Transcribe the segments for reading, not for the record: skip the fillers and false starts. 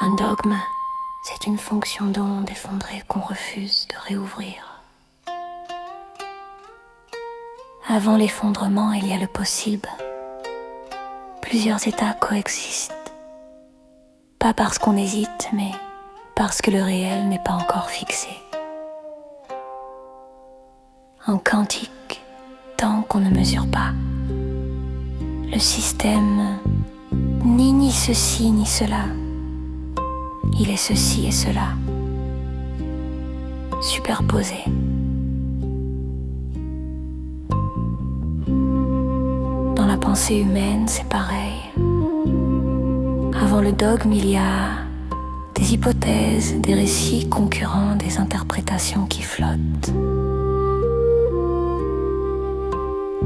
Un dogme, c'est une fonction d'onde effondrée qu'on refuse de réouvrir. Avant l'effondrement, il y a le possible. Plusieurs états coexistent. Pas parce qu'on hésite, mais parce que le réel n'est pas encore fixé. En quantique, tant qu'on ne mesure pas, le système n'est ni ceci ni cela. Il est ceci et cela, superposés. Dans la pensée humaine, c'est pareil. Avant le dogme, il y a des hypothèses, des récits concurrents, des interprétations qui flottent.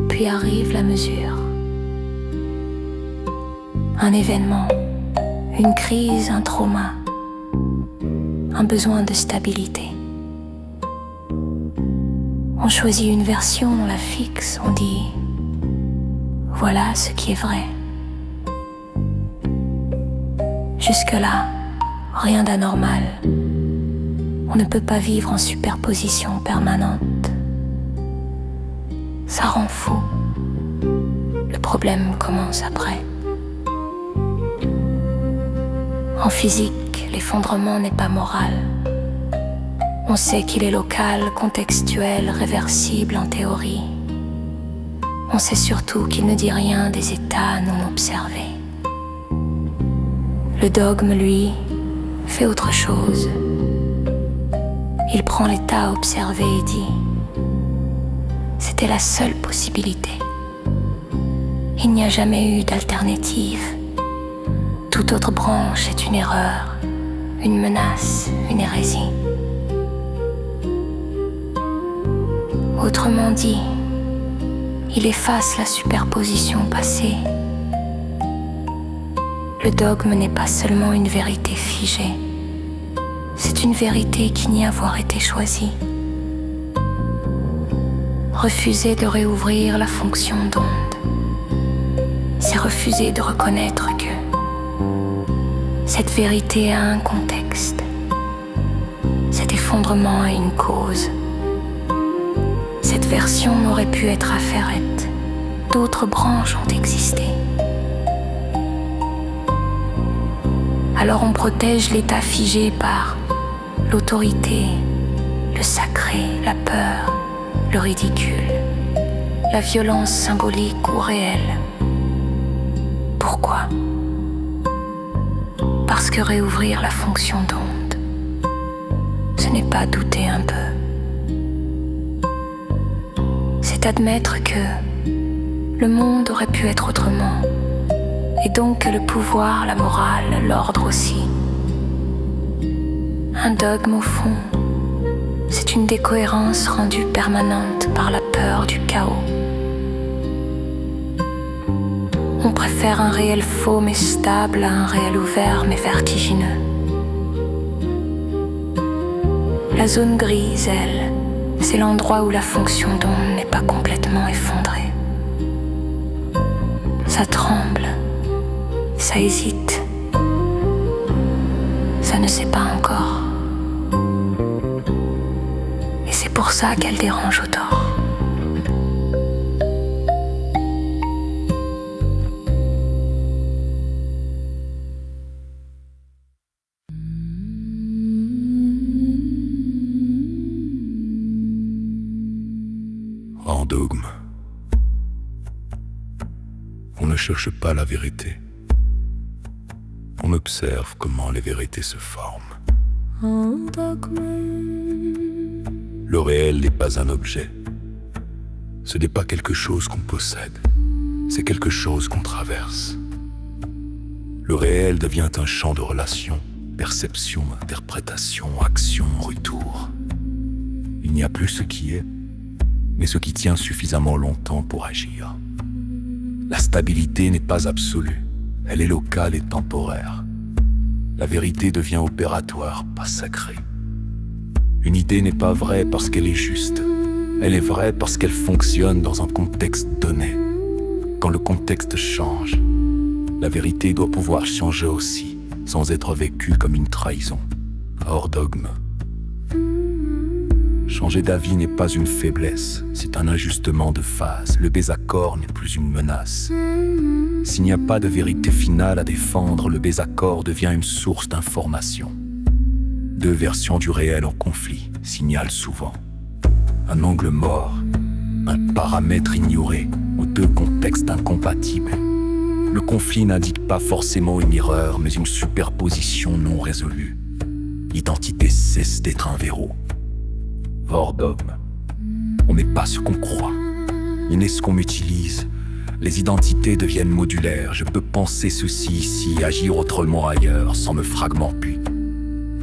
Puis arrive la mesure. Un événement, une crise, un trauma, un besoin de stabilité. On choisit une version, on la fixe, on dit « voilà ce qui est vrai ». Jusque-là, rien d'anormal. On ne peut pas vivre en superposition permanente. Ça rend fou. Le problème commence après. En physique, l'effondrement n'est pas moral. On sait qu'il est local, contextuel, réversible en théorie. On sait surtout qu'il ne dit rien des états non observés. Le dogme, lui, fait autre chose. Il prend l'état observé et dit « c'était la seule possibilité. Il n'y a jamais eu d'alternative. Toute autre branche est une erreur, une menace, une hérésie. » Autrement dit, il efface la superposition passée. Le dogme n'est pas seulement une vérité figée, c'est une vérité qui nie avoir été choisie. Refuser de réouvrir la fonction d'onde, c'est refuser de reconnaître que cette vérité a un contexte, cet effondrement a une cause. Cette version n'aurait pu être affairette, d'autres branches ont existé. Alors on protège l'état figé par l'autorité, le sacré, la peur, le ridicule, la violence symbolique ou réelle. Pourquoi ? Parce que réouvrir la fonction d'onde, ce n'est pas douter un peu. C'est admettre que le monde aurait pu être autrement. Et donc que le pouvoir, la morale, l'ordre aussi. Un dogme au fond, c'est une décohérence rendue permanente par la peur du chaos. On préfère un réel faux mais stable à un réel ouvert mais vertigineux. La zone grise, elle, c'est l'endroit où la fonction d'onde n'est pas complètement effondrée. Ça tremble. Ça hésite. Ça ne sait pas encore. Et c'est pour ça qu'elle dérange autant. En dogme, on ne cherche pas la vérité. On observe comment les vérités se forment. Le réel n'est pas un objet. Ce n'est pas quelque chose qu'on possède. C'est quelque chose qu'on traverse. Le réel devient un champ de relations, perception, interprétation, action, retour. Il n'y a plus ce qui est, mais ce qui tient suffisamment longtemps pour agir. La stabilité n'est pas absolue. Elle est locale et temporaire. La vérité devient opératoire, pas sacrée. Une idée n'est pas vraie parce qu'elle est juste. Elle est vraie parce qu'elle fonctionne dans un contexte donné. Quand le contexte change, la vérité doit pouvoir changer aussi, sans être vécu comme une trahison. Hors dogme. Changer d'avis n'est pas une faiblesse, c'est un ajustement de phase. Le désaccord n'est plus une menace. S'il n'y a pas de vérité finale à défendre, le désaccord devient une source d'information. Deux versions du réel en conflit signalent souvent un angle mort, un paramètre ignoré ou deux contextes incompatibles. Le conflit n'indique pas forcément une erreur, mais une superposition non résolue. L'identité cesse d'être un verrou. Hors dogme, on n'est pas ce qu'on croit, on est ce qu'on utilise. Les identités deviennent modulaires. Je peux penser ceci ici, agir autrement ailleurs, sans me fragmenter.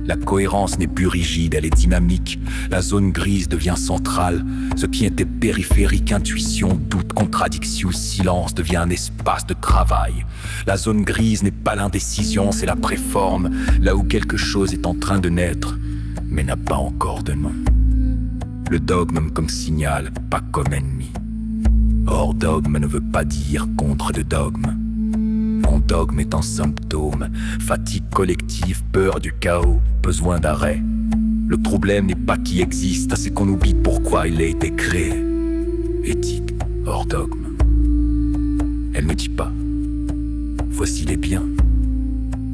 La cohérence n'est plus rigide, elle est dynamique. La zone grise devient centrale. Ce qui était périphérique, intuition, doute, contradiction, silence devient un espace de travail. La zone grise n'est pas l'indécision, c'est la préforme, là où quelque chose est en train de naître, mais n'a pas encore de nom. Le dogme comme signal, pas comme ennemi. Hors dogme ne veut pas dire contre le dogme. Mon dogme est un symptôme, fatigue collective, peur du chaos, besoin d'arrêt. Le problème n'est pas qui existe, c'est qu'on oublie pourquoi il a été créé. Éthique, hors dogme. Elle ne dit pas « voici les biens ».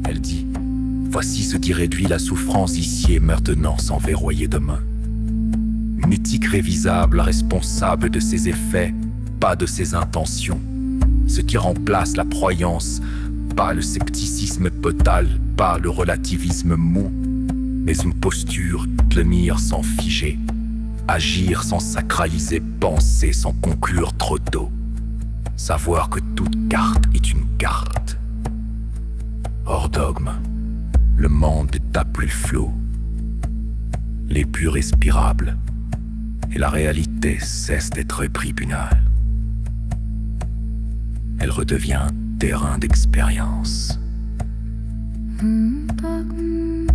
Elle dit « voici ce qui réduit la souffrance ici et maintenant sans verrouiller demain ». Une éthique révisable, responsable de ses effets, pas de ses intentions. Ce qui remplace la croyance, pas le scepticisme total, pas le relativisme mou, mais une posture, tenir sans figer, agir sans sacraliser, penser sans conclure trop tôt. Savoir que toute carte est une carte. Hors dogme, le monde n'est plus flou, les plus respirables, et la réalité cesse d'être tribunal. Elle redevient un terrain d'expérience. Dogme.